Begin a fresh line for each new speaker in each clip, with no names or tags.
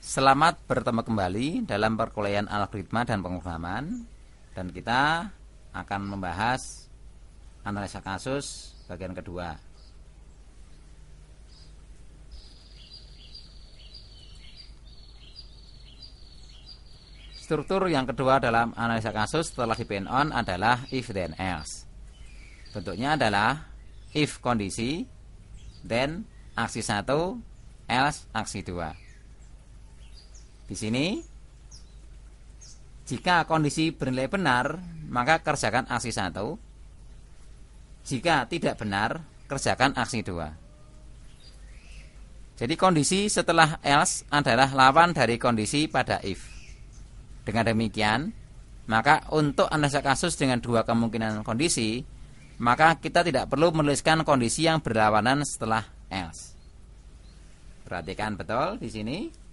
Selamat bertemu kembali dalam perkuliahan algoritma dan pemrograman, dan kita akan membahas analisa kasus bagian kedua. Struktur yang kedua dalam analisa kasus setelah depend on adalah if then else. Bentuknya adalah if kondisi, then aksi 1, else aksi 2. Di sini, jika kondisi bernilai benar, maka kerjakan aksi 1. Jika tidak benar, kerjakan aksi 2. Jadi kondisi setelah else adalah lawan dari kondisi pada if. Dengan demikian, maka untuk analisa kasus dengan dua kemungkinan kondisi, maka kita tidak perlu menuliskan kondisi yang berlawanan setelah else. Perhatikan betul di sini.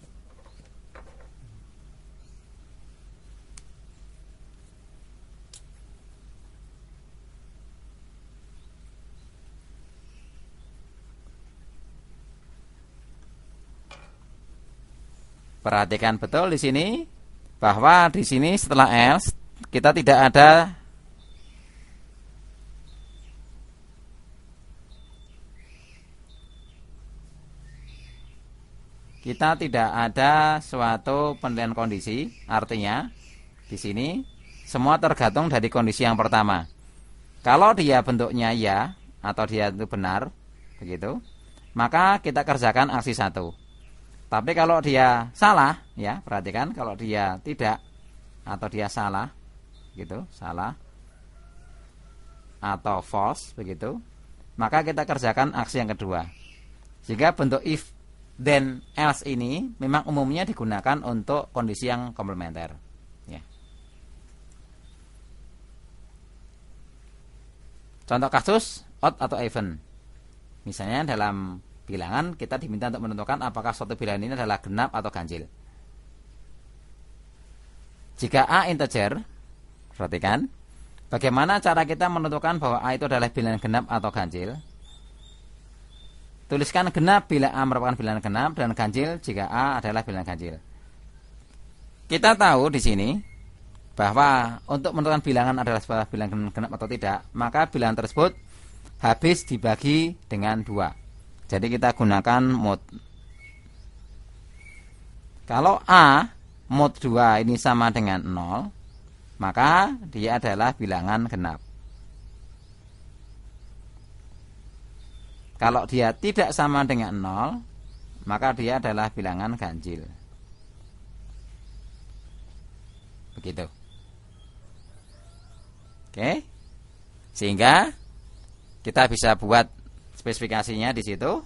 Perhatikan betul di sini bahwa di sini setelah else kita tidak ada suatu penilaian kondisi. Artinya di sini semua tergantung dari kondisi yang pertama. Kalau dia bentuknya ya atau dia itu benar begitu, maka kita kerjakan aksi 1. Tapi kalau dia salah, ya perhatikan, kalau dia tidak atau dia salah, gitu, salah atau false, begitu, maka kita kerjakan aksi yang kedua. Jika bentuk if then else ini memang umumnya digunakan untuk kondisi yang komplementer. Ya. Contoh kasus odd atau even. Misalnya dalam bilangan kita diminta untuk menentukan apakah suatu bilangan ini adalah genap atau ganjil. Jika A integer, perhatikan, bagaimana cara kita menentukan bahwa A itu adalah bilangan genap atau ganjil? Tuliskan genap bila A merupakan bilangan genap dan ganjil jika A adalah bilangan ganjil. Kita tahu di sini bahwa untuk menentukan bilangan adalah sebuah bilangan genap atau tidak, maka bilangan tersebut habis dibagi dengan 2. Jadi kita gunakan mod. Kalau A mod 2 ini sama dengan 0, maka dia adalah bilangan genap. Kalau dia tidak sama dengan 0, maka dia adalah bilangan ganjil. Begitu. Oke. Sehingga kita bisa buat spesifikasinya di situ.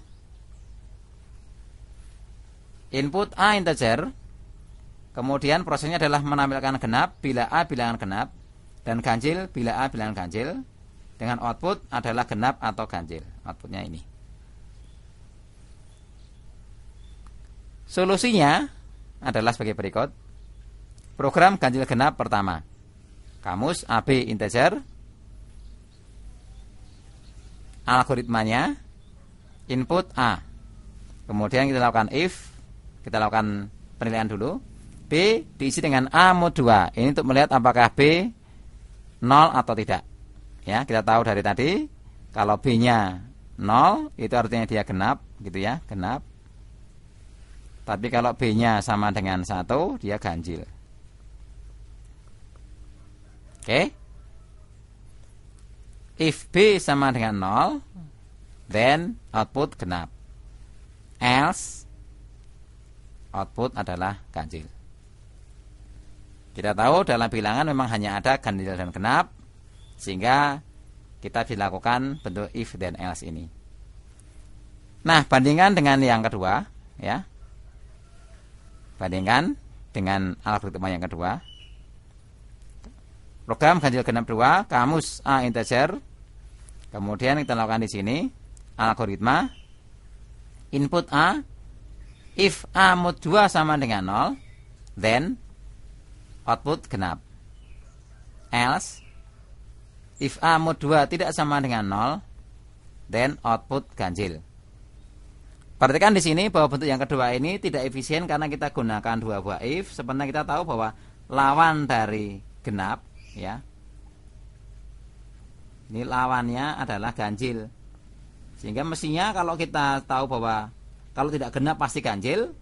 Input A integer, kemudian prosesnya adalah menampilkan genap bila A bilangan genap dan ganjil bila A bilangan ganjil, dengan output adalah genap atau ganjil. Outputnya ini. Solusinya adalah sebagai berikut. Program ganjil genap pertama. Kamus AB integer. Algoritmanya input A. Kemudian kita lakukan if, kita lakukan penilaian dulu. B diisi dengan A mod 2. Ini untuk melihat apakah B 0 atau tidak. Ya, kita tahu dari tadi kalau B-nya 0 itu artinya dia genap, gitu ya, genap. Tapi kalau B-nya sama dengan 1, dia ganjil. Oke. If B sama dengan 0, then output genap. Else, output adalah ganjil. Kita tahu dalam bilangan memang hanya ada ganjil dan genap, sehingga kita dilakukan bentuk if then else ini. Nah, bandingkan dengan yang kedua, ya. Bandingkan dengan algoritma yang kedua. Program ganjil genap 2, kamus A integer. Kemudian kita lakukan di sini algoritma input A, if A mod 2 sama dengan 0, then output genap. Else, if A mod 2 tidak sama dengan 0, then output ganjil. Perhatikan di sini bahwa bentuk yang kedua ini tidak efisien karena kita gunakan dua buah if. Sebenarnya kita tahu bahwa lawan dari genap, ya, ini lawannya adalah ganjil. Sehingga mestinya kalau kita tahu bahwa kalau tidak genap pasti ganjil,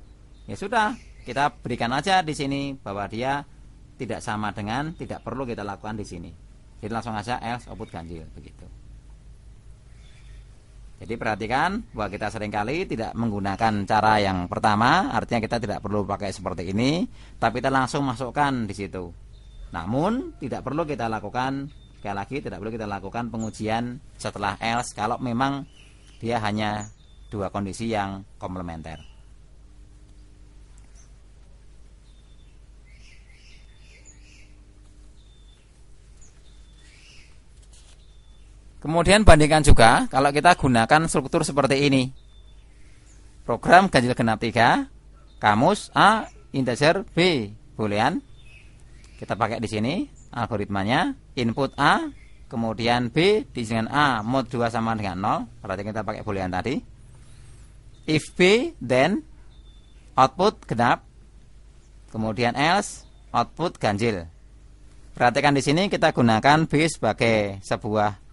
ya sudah, kita berikan aja di sini bahwa dia tidak sama dengan, tidak perlu kita lakukan di sini. Jadi langsung aja else output ganjil begitu. Jadi perhatikan bahwa kita seringkali tidak menggunakan cara yang pertama, artinya kita tidak perlu pakai seperti ini, tapi kita langsung masukkan di situ. Namun tidak perlu kita lakukan, sekali lagi tidak perlu kita lakukan pengujian setelah else kalau memang dia hanya dua kondisi yang komplementer. Kemudian bandingkan juga kalau kita gunakan struktur seperti ini. Program ganjil genap 3, kamus A, integer B, boolean. Kita pakai di sini algoritmanya, input A, kemudian B diisi dengan A, mod 2 sama dengan 0. Berarti kita pakai boolean tadi. If B, then output genap, kemudian else output ganjil. Perhatikan di sini kita gunakan B sebagai sebuah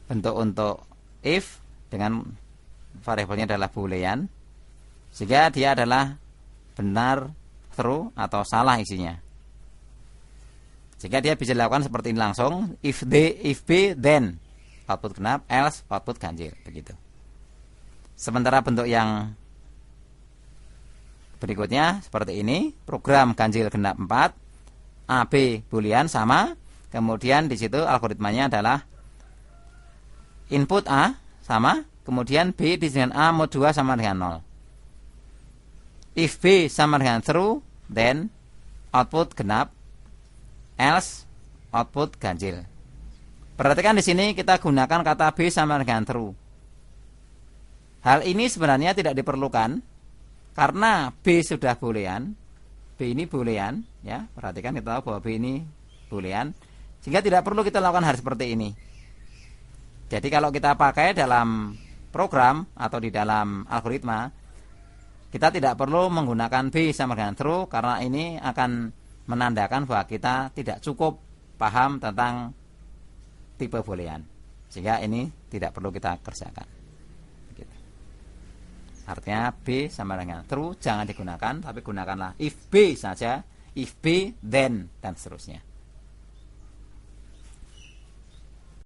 bentuk untuk if dengan variabelnya adalah boolean, sehingga dia adalah benar, true atau salah isinya. Sehingga dia bisa dilakukan seperti ini langsung, if B then output genap, else output ganjil begitu. Sementara bentuk yang berikutnya seperti ini, program ganjil genap 4, AB boolean sama, kemudian di situ algoritmanya adalah input A sama, kemudian B diisi dengan A mod 2 sama dengan 0. If B sama dengan true, then output genap, else output ganjil. Perhatikan di sini kita gunakan kata B sama dengan true. Hal ini sebenarnya tidak diperlukan karena B sudah boolean. B ini boolean, ya. Perhatikan kita tahu bahwa B ini boolean, sehingga tidak perlu kita lakukan hal seperti ini. Jadi kalau kita pakai dalam program atau di dalam algoritma, kita tidak perlu menggunakan B sama dengan true karena ini akan menandakan bahwa kita tidak cukup paham tentang tipe boolean. Sehingga ini tidak perlu kita kerjakan. Begitu. Artinya B sama dengan true jangan digunakan, tapi gunakanlah if B saja, if B then dan seterusnya.